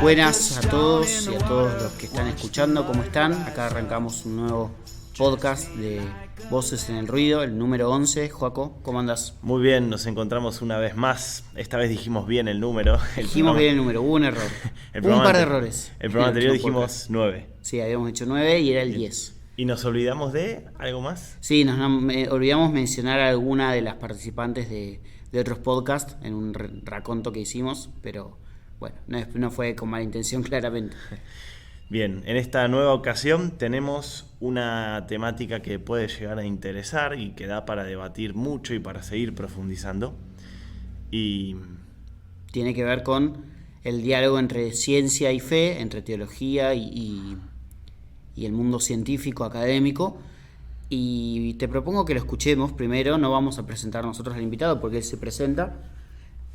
Buenas a todos y a todos los que están escuchando, ¿cómo están? Acá arrancamos un nuevo podcast de Voces en el Ruido, el número 11. Joaco, ¿cómo andás? Muy bien, nos encontramos una vez más. Esta vez dijimos bien el número. Dijimos bien el número, hubo un error. El Un programa par de ante- errores. El programa anterior Último dijimos podcast. 9. Sí, habíamos hecho 9 y era el 10. ¿Y nos olvidamos de algo más? Sí, olvidamos mencionar a alguna de las participantes de otros podcasts en un raconto que hicimos, pero bueno, no fue con mala intención claramente. Bien, en esta nueva ocasión tenemos una temática que puede llegar a interesar y que da para debatir mucho y para seguir profundizando. Y Tiene que ver con el diálogo entre ciencia y fe, entre teología y el mundo científico, académico. Y te propongo que lo escuchemos primero, no vamos a presentar nosotros al invitado porque él se presenta,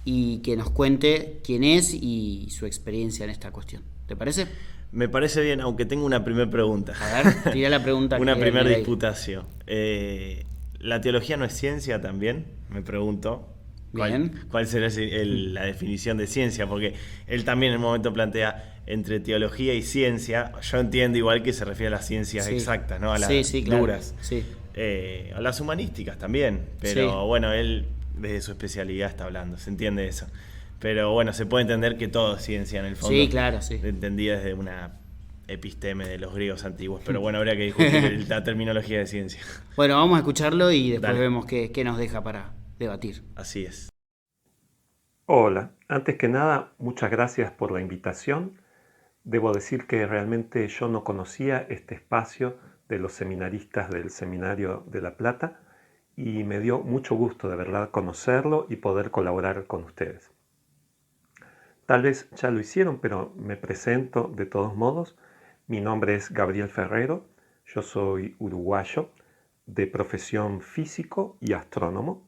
y que nos cuente quién es y su experiencia en esta cuestión. ¿Te parece? me parece bien, aunque tengo una primera pregunta. A ver, tira la pregunta. Una que primera leí. disputación. ¿La teología no es ciencia también? Me pregunto. Bien. ¿Cuál será la definición de ciencia? Porque él también en un momento plantea entre teología y ciencia. Yo entiendo igual que se refiere a las ciencias Sí. exactas, ¿no? A las Sí, claro. duras. Sí. A las humanísticas también. Pero Sí. bueno, él desde su especialidad está hablando, se entiende eso. Pero bueno, se puede entender que todo es ciencia en el fondo. Sí, claro, sí. Entendida desde una episteme de los griegos antiguos. Pero bueno, habría que discutir la terminología de ciencia. Bueno, vamos a escucharlo y después Dale. vemos qué nos deja para debatir. Así es. Hola, antes que nada, muchas gracias por la invitación. Debo decir que realmente yo no conocía este espacio de los seminaristas del Seminario de La Plata y me dio mucho gusto de verdad conocerlo y poder colaborar con ustedes. Tal vez ya lo hicieron, pero me presento de todos modos. Mi nombre es Gabriel Ferrero, yo soy uruguayo, de profesión físico y astrónomo,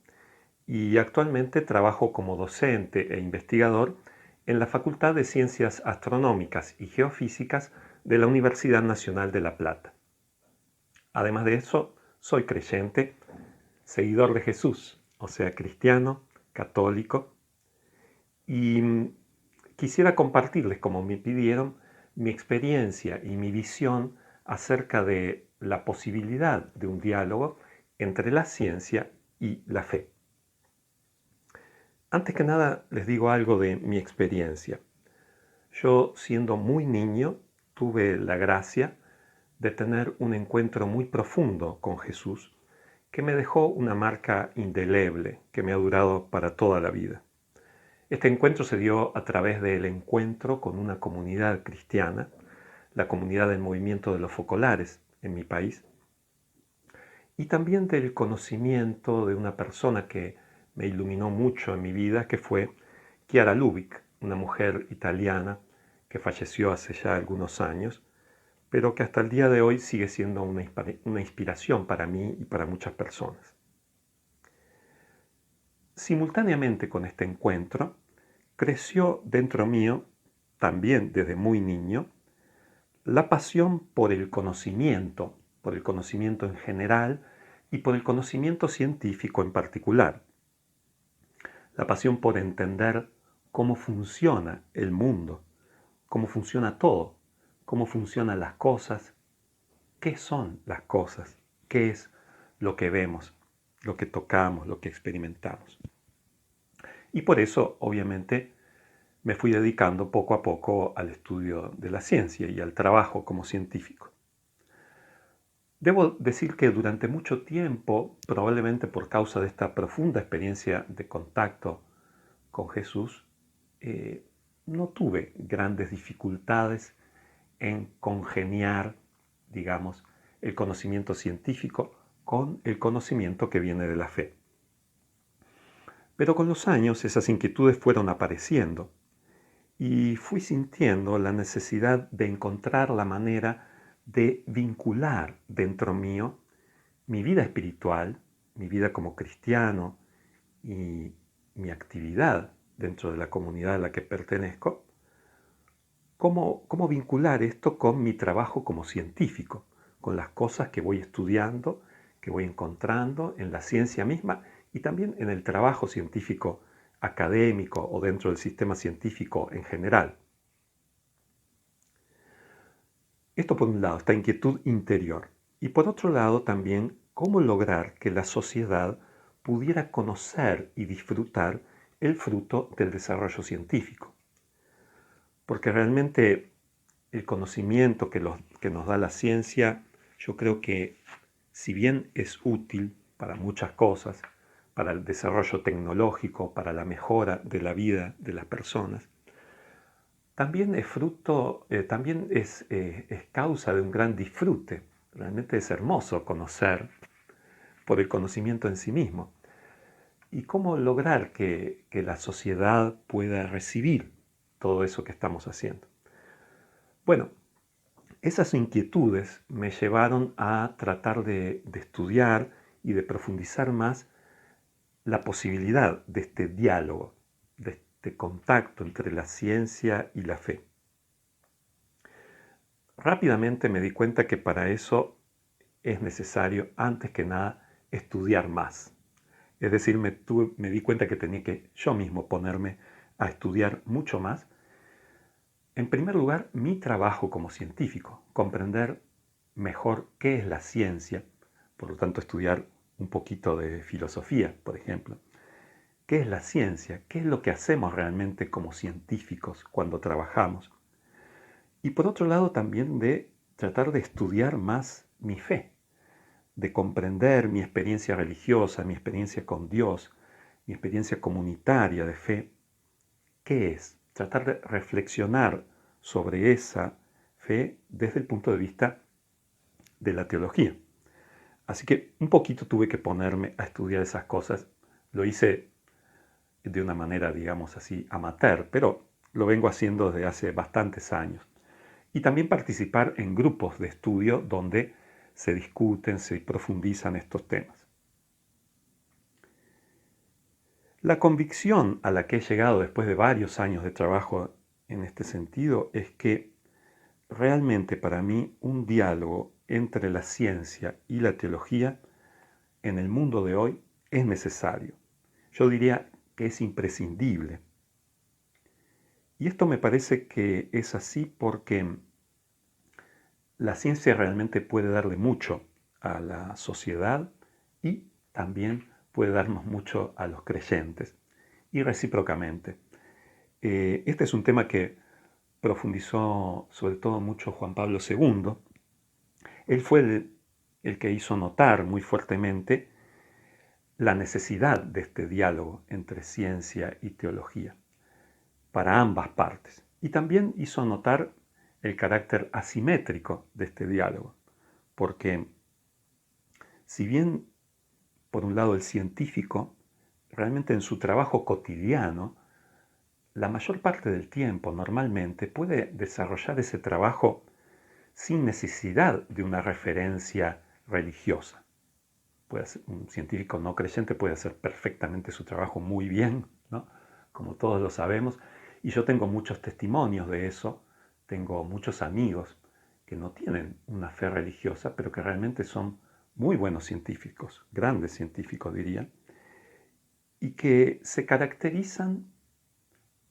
y actualmente trabajo como docente e investigador en la Facultad de Ciencias Astronómicas y Geofísicas de la Universidad Nacional de La Plata. Además de eso, soy creyente, seguidor de Jesús, o sea, cristiano, católico, y quisiera compartirles, como me pidieron, mi experiencia y mi visión acerca de la posibilidad de un diálogo entre la ciencia y la fe. Antes que nada, les digo algo de mi experiencia. Yo, siendo muy niño, tuve la gracia de tener un encuentro muy profundo con Jesús que me dejó una marca indeleble que me ha durado para toda la vida. Este encuentro se dio a través del encuentro con una comunidad cristiana, la comunidad del movimiento de los focolares en mi país, y también del conocimiento de una persona que me iluminó mucho en mi vida, que fue Chiara Lubich, una mujer italiana que falleció hace ya algunos años, pero que hasta el día de hoy sigue siendo una inspiración para mí y para muchas personas. Simultáneamente con este encuentro, creció dentro mío, también desde muy niño, la pasión por el conocimiento en general y por el conocimiento científico en particular. La pasión por entender cómo funciona el mundo, cómo funciona todo, cómo funcionan las cosas, qué son las cosas, qué es lo que vemos, lo que tocamos, lo que experimentamos. Y por eso, obviamente, me fui dedicando poco a poco al estudio de la ciencia y al trabajo como científico. Debo decir que durante mucho tiempo, probablemente por causa de esta profunda experiencia de contacto con Jesús, no tuve grandes dificultades en congeniar, digamos, el conocimiento científico con el conocimiento que viene de la fe. Pero con los años esas inquietudes fueron apareciendo y fui sintiendo la necesidad de encontrar la manera de vincular dentro mío mi vida espiritual, mi vida como cristiano y mi actividad dentro de la comunidad a la que pertenezco, cómo vincular esto con mi trabajo como científico, con las cosas que voy estudiando, que voy encontrando en la ciencia misma y también en el trabajo científico académico o dentro del sistema científico en general. Esto por un lado, esta inquietud interior. Y por otro lado también, cómo lograr que la sociedad pudiera conocer y disfrutar el fruto del desarrollo científico. Porque realmente el conocimiento que nos da la ciencia, yo creo que si bien es útil para muchas cosas, para el desarrollo tecnológico, para la mejora de la vida de las personas, también es fruto, también es causa de un gran disfrute. Realmente es hermoso conocer por el conocimiento en sí mismo. ¿Y cómo lograr que la sociedad pueda recibir todo eso que estamos haciendo? Bueno, esas inquietudes me llevaron a tratar de estudiar y de profundizar más la posibilidad de este diálogo, de este contacto entre la ciencia y la fe. Rápidamente me di cuenta que para eso es necesario, antes que nada, estudiar más. Es decir, me di cuenta que tenía que yo mismo ponerme a estudiar mucho más. En primer lugar, mi trabajo como científico, comprender mejor qué es la ciencia, por lo tanto estudiar un poquito de filosofía, por ejemplo. ¿Qué es la ciencia? ¿Qué es lo que hacemos realmente como científicos cuando trabajamos? Y por otro lado también de tratar de estudiar más mi fe, de comprender mi experiencia religiosa, mi experiencia con Dios, mi experiencia comunitaria de fe. ¿Qué es? Tratar de reflexionar sobre esa fe desde el punto de vista de la teología. Así que un poquito tuve que ponerme a estudiar esas cosas. Lo hice de una manera, digamos así, amateur, pero lo vengo haciendo desde hace bastantes años. Y también participar en grupos de estudio donde se discuten, se profundizan estos temas. La convicción a la que he llegado después de varios años de trabajo en este sentido es que realmente para mí un diálogo entre la ciencia y la teología en el mundo de hoy es necesario. Yo diría que es imprescindible. Y esto me parece que es así porque la ciencia realmente puede darle mucho a la sociedad y también puede darnos mucho a los creyentes y recíprocamente. Este es un tema que profundizó sobre todo mucho Juan Pablo II. Él fue el que hizo notar muy fuertemente la necesidad de este diálogo entre ciencia y teología para ambas partes. Y también hizo notar el carácter asimétrico de este diálogo, porque si bien por un lado el científico realmente en su trabajo cotidiano, la mayor parte del tiempo normalmente puede desarrollar ese trabajo sin necesidad de una referencia religiosa. Un científico no creyente puede hacer perfectamente su trabajo muy bien, ¿no? Como todos lo sabemos, y yo tengo muchos testimonios de eso, tengo muchos amigos que no tienen una fe religiosa, pero que realmente son muy buenos científicos, grandes científicos diría, y que se caracterizan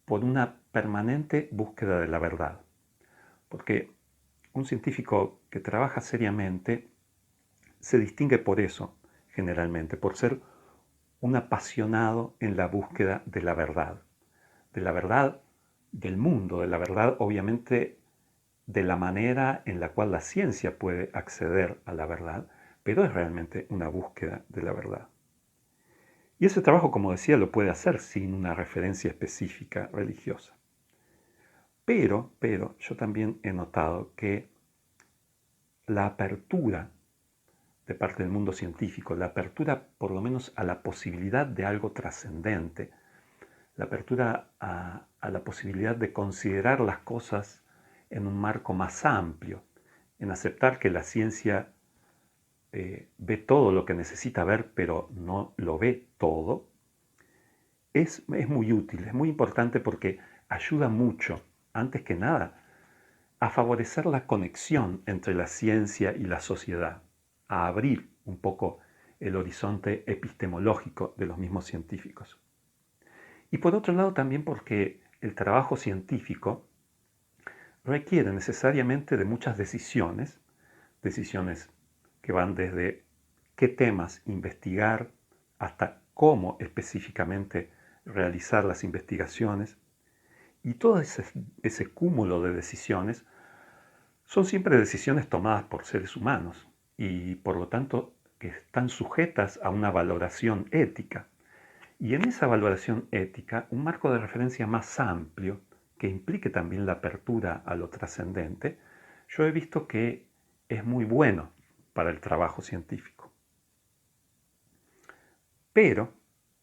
por una permanente búsqueda de la verdad. Porque un científico que trabaja seriamente se distingue por eso, generalmente, por ser un apasionado en la búsqueda de la verdad del mundo, de la verdad obviamente de la manera en la cual la ciencia puede acceder a la verdad, pero es realmente una búsqueda de la verdad. Y ese trabajo, como decía, lo puede hacer sin una referencia específica religiosa. Pero yo también he notado que la apertura de parte del mundo científico, la apertura por lo menos a la posibilidad de algo trascendente, la apertura a la posibilidad de considerar las cosas en un marco más amplio, en aceptar que la ciencia ve todo lo que necesita ver, pero no lo ve todo, es muy útil, es muy importante porque ayuda mucho, antes que nada, a favorecer la conexión entre la ciencia y la sociedad, a abrir un poco el horizonte epistemológico de los mismos científicos. Y por otro lado también porque el trabajo científico requiere necesariamente de muchas decisiones que van desde qué temas investigar hasta cómo específicamente realizar las investigaciones. Y todo ese cúmulo de decisiones son siempre decisiones tomadas por seres humanos y por lo tanto que están sujetas a una valoración ética. Y en esa valoración ética, un marco de referencia más amplio, que implique también la apertura a lo trascendente, yo he visto que es muy bueno para el trabajo científico. Pero,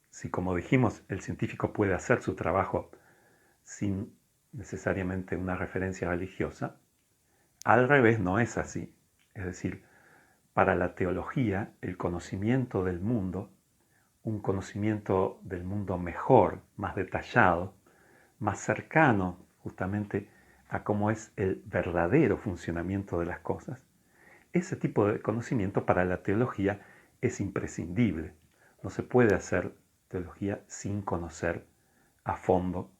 si como dijimos, el científico puede hacer su trabajo sin necesariamente una referencia religiosa, al revés no es así. Es decir, para la teología, el conocimiento del mundo, un conocimiento del mundo mejor, más detallado, más cercano justamente a cómo es el verdadero funcionamiento de las cosas, ese tipo de conocimiento para la teología es imprescindible. No se puede hacer teología sin conocer a fondo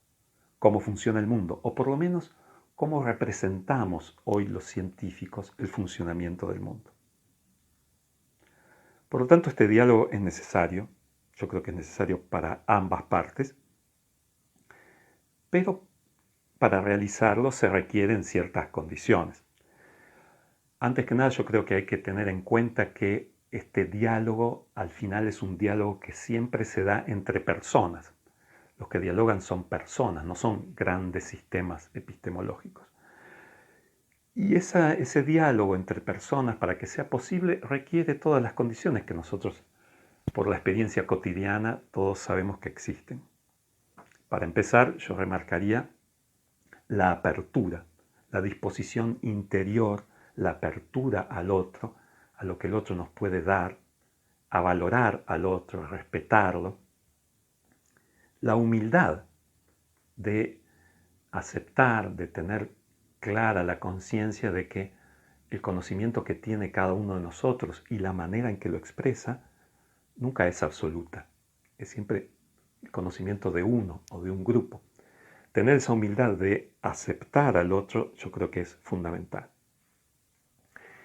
cómo funciona el mundo, o por lo menos cómo representamos hoy los científicos el funcionamiento del mundo. Por lo tanto, este diálogo es necesario, yo creo que es necesario para ambas partes, pero para realizarlo se requieren ciertas condiciones. Antes que nada, yo creo que hay que tener en cuenta que este diálogo al final es un diálogo que siempre se da entre personas. Los que dialogan son personas, no son grandes sistemas epistemológicos. Y ese diálogo entre personas, para que sea posible, requiere todas las condiciones que nosotros, por la experiencia cotidiana, todos sabemos que existen. Para empezar, yo remarcaría la apertura, la disposición interior, la apertura al otro, a lo que el otro nos puede dar, a valorar al otro, a respetarlo. La humildad de aceptar, de tener clara la conciencia de que el conocimiento que tiene cada uno de nosotros y la manera en que lo expresa nunca es absoluta. Es siempre el conocimiento de uno o de un grupo. Tener esa humildad de aceptar al otro, yo creo que es fundamental.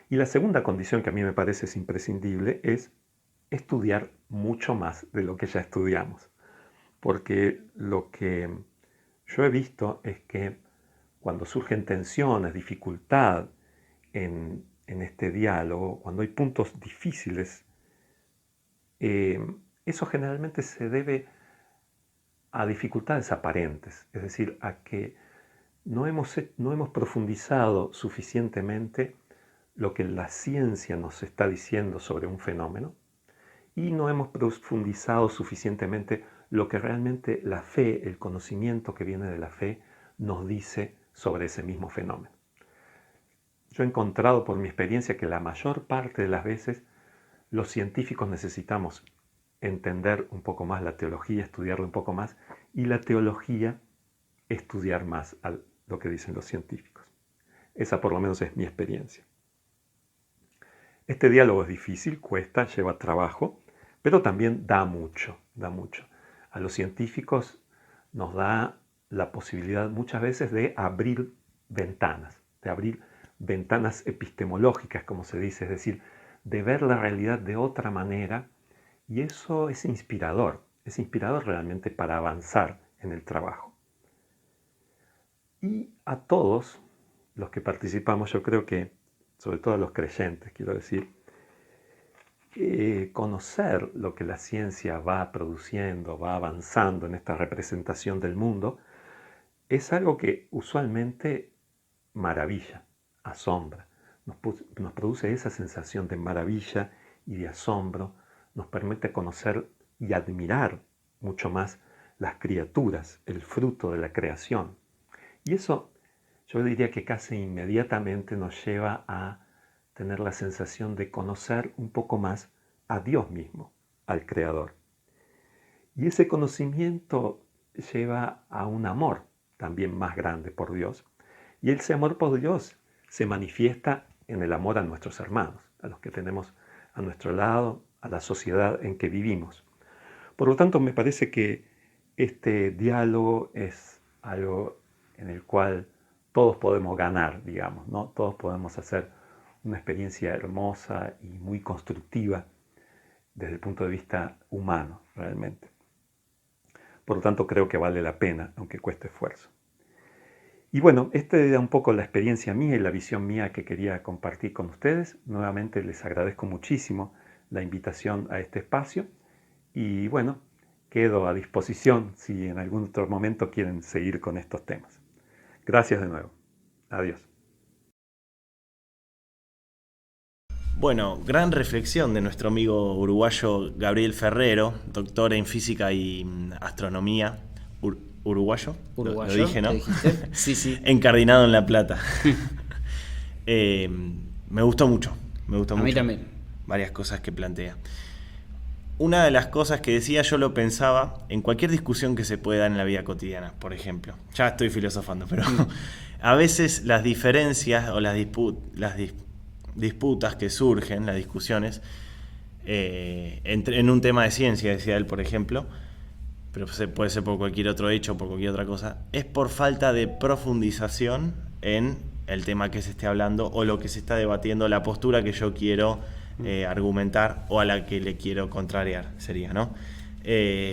Y la segunda condición que a mí me parece es imprescindible es estudiar mucho más de lo que ya estudiamos. Porque lo que yo he visto es que cuando surgen tensiones, dificultad en este diálogo, cuando hay puntos difíciles, eso generalmente se debe a dificultades aparentes, es decir, a que no hemos profundizado suficientemente lo que la ciencia nos está diciendo sobre un fenómeno y no hemos profundizado suficientemente lo que realmente la fe, el conocimiento que viene de la fe, nos dice sobre ese mismo fenómeno. Yo he encontrado por mi experiencia que la mayor parte de las veces los científicos necesitamos entender un poco más la teología, estudiarla un poco más, y la teología estudiar más lo que dicen los científicos. Esa por lo menos es mi experiencia. Este diálogo es difícil, cuesta, lleva trabajo, pero también da mucho, da mucho. A los científicos nos da la posibilidad muchas veces de abrir ventanas epistemológicas, como se dice, es decir, de ver la realidad de otra manera, y eso es inspirador realmente para avanzar en el trabajo. Y a todos los que participamos, yo creo que, sobre todo a los creyentes, quiero decir, conocer lo que la ciencia va produciendo, va avanzando en esta representación del mundo, es algo que usualmente maravilla, asombra, nos produce esa sensación de maravilla y de asombro, nos permite conocer y admirar mucho más las criaturas, el fruto de la creación. Y eso yo diría que casi inmediatamente nos lleva a tener la sensación de conocer un poco más a Dios mismo, al Creador. Y ese conocimiento lleva a un amor también más grande por Dios. Y ese amor por Dios se manifiesta en el amor a nuestros hermanos, a los que tenemos a nuestro lado, a la sociedad en que vivimos. Por lo tanto, me parece que este diálogo es algo en el cual todos podemos ganar, digamos, ¿no? Todos podemos hacer una experiencia hermosa y muy constructiva desde el punto de vista humano, realmente. Por lo tanto, creo que vale la pena, aunque cueste esfuerzo. Y bueno, esta era un poco la experiencia mía y la visión mía que quería compartir con ustedes. Nuevamente les agradezco muchísimo la invitación a este espacio y bueno, quedo a disposición si en algún otro momento quieren seguir con estos temas. Gracias de nuevo. Adiós. Bueno, gran reflexión de nuestro amigo uruguayo Gabriel Ferrero, doctor en física y astronomía, uruguayo. Lo dije, ¿no? Sí, sí. Encardinado en La Plata. Me gustó mucho. A mí también. Varias cosas que plantea. Una de las cosas que decía, yo lo pensaba en cualquier discusión que se pueda dar en la vida cotidiana, por ejemplo. Ya estoy filosofando, pero a veces las diferencias o las disputas que surgen, las discusiones, en un tema de ciencia, decía él, por ejemplo, pero puede ser por cualquier otro hecho, por cualquier otra cosa, es por falta de profundización en el tema que se esté hablando o lo que se está debatiendo, la postura que yo quiero argumentar o a la que le quiero contrariar, sería, ¿no?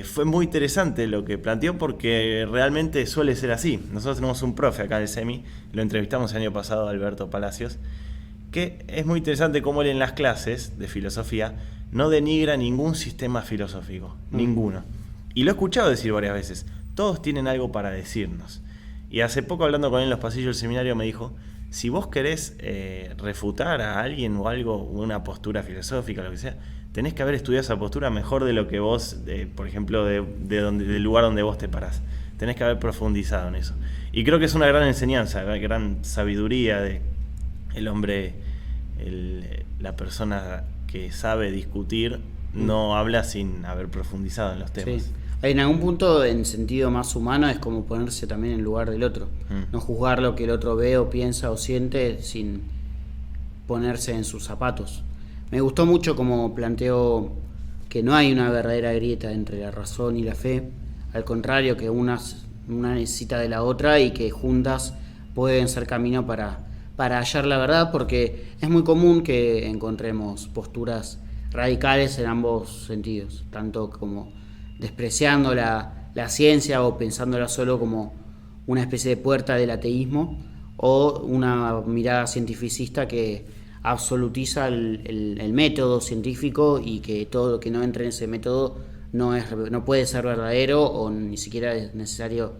Fue muy interesante lo que planteó porque realmente suele ser así. Nosotros tenemos un profe acá en el SEMI, lo entrevistamos el año pasado, Alberto Palacios, que es muy interesante cómo él en las clases de filosofía no denigra ningún sistema filosófico, ninguno. Y lo he escuchado decir varias veces, todos tienen algo para decirnos. Y hace poco hablando con él en los pasillos del seminario me dijo, si vos querés refutar a alguien o algo, una postura filosófica, lo que sea, tenés que haber estudiado esa postura mejor de lo que vos, por ejemplo, del lugar donde vos te parás. Tenés que haber profundizado en eso. Y creo que es una gran enseñanza, gran sabiduría de el hombre, la persona que sabe discutir, no habla sin haber profundizado en los temas. Sí. En algún punto, en sentido más humano, es como ponerse también en el lugar del otro. No juzgar lo que el otro ve o piensa o siente sin ponerse en sus zapatos. Me gustó mucho como planteó que no hay una verdadera grieta entre la razón y la fe. Al contrario, que una necesita de la otra y que juntas pueden ser camino para hallar la verdad, porque es muy común que encontremos posturas radicales en ambos sentidos, tanto como despreciando la ciencia o pensándola solo como una especie de puerta del ateísmo, o una mirada cientificista que absolutiza el método científico y que todo lo que no entre en ese método no puede ser verdadero o ni siquiera es necesario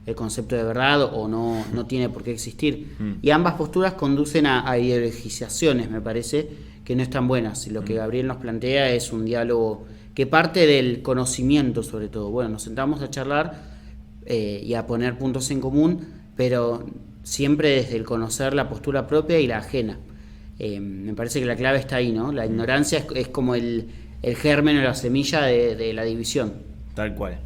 el concepto de verdad o no tiene por qué existir. Y ambas posturas conducen a ideologizaciones, me parece, que no están buenas. Y lo que Gabriel nos plantea es un diálogo que parte del conocimiento, sobre todo. Bueno, nos sentamos a charlar y a poner puntos en común, pero siempre desde el conocer la postura propia y la ajena. Me parece que la clave está ahí, ¿no? La ignorancia es como el germen o la semilla de la división. Tal cual.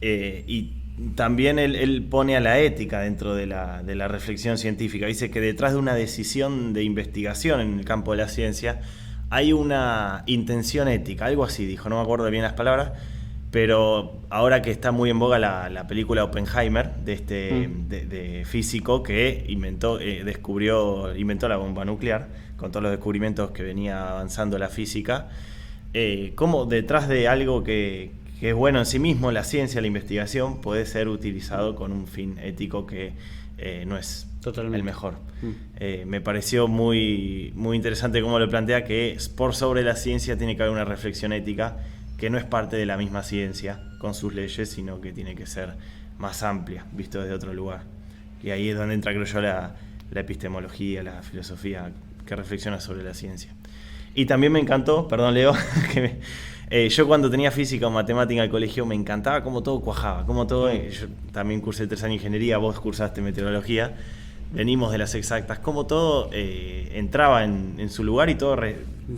Y también él pone a la ética dentro de la reflexión científica. Dice que detrás de una decisión de investigación en el campo de la ciencia hay una intención ética, algo así dijo, no me acuerdo bien las palabras, pero ahora que está muy en boga la película Oppenheimer, de físico que inventó la bomba nuclear, con todos los descubrimientos que venía avanzando la física, cómo detrás de algo que es bueno en sí mismo, la ciencia, la investigación, puede ser utilizado con un fin ético que no es totalmente el mejor. Me pareció muy, muy interesante cómo lo plantea, que por sobre la ciencia tiene que haber una reflexión ética que no es parte de la misma ciencia con sus leyes, sino que tiene que ser más amplia, visto desde otro lugar. Y ahí es donde entra, creo yo, la epistemología, la filosofía que reflexiona sobre la ciencia. Y también me encantó, perdón Leo, que yo cuando tenía física o matemática en el colegio me encantaba cómo todo cuajaba, cómo todo, yo también cursé 3 años de ingeniería, vos cursaste meteorología, venimos de las exactas, cómo todo entraba en su lugar y todo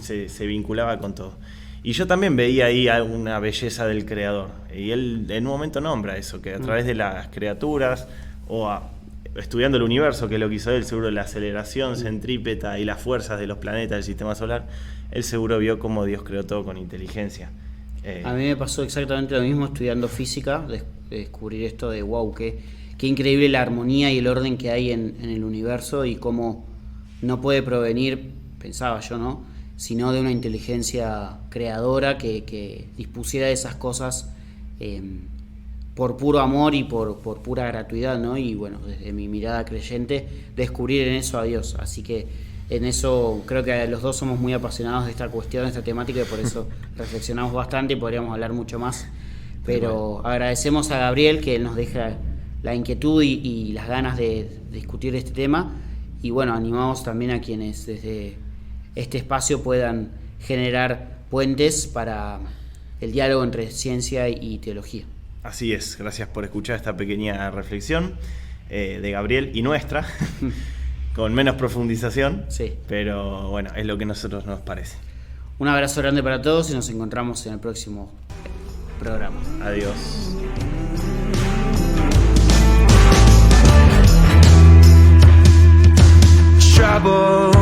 se vinculaba con todo. Y yo también veía ahí una belleza del creador, y él en un momento nombra eso, que a través de las criaturas estudiando el universo, que es lo que hizo él, seguro la aceleración centrípeta y las fuerzas de los planetas del sistema solar, él seguro vio cómo Dios creó todo con inteligencia. A mí me pasó exactamente lo mismo estudiando física, descubrir esto de wow, qué qué increíble la armonía y el orden que hay en el universo y cómo no puede provenir, pensaba yo, ¿no?, sino de una inteligencia creadora que dispusiera esas cosas por puro amor y por pura gratuidad, ¿no? Y bueno, desde mi mirada creyente, descubrir en eso a Dios. Así que en eso creo que los dos somos muy apasionados de esta cuestión, de esta temática, y por eso reflexionamos bastante y podríamos hablar mucho más. Pero agradecemos a Gabriel que nos deja la inquietud y las ganas de discutir este tema. Y bueno, animamos también a quienes desde este espacio puedan generar puentes para el diálogo entre ciencia y teología. Así es, gracias por escuchar esta pequeña reflexión de Gabriel y nuestra, con menos profundización, sí, pero bueno, es lo que a nosotros nos parece. Un abrazo grande para todos y nos encontramos en el próximo programa. Adiós. Trouble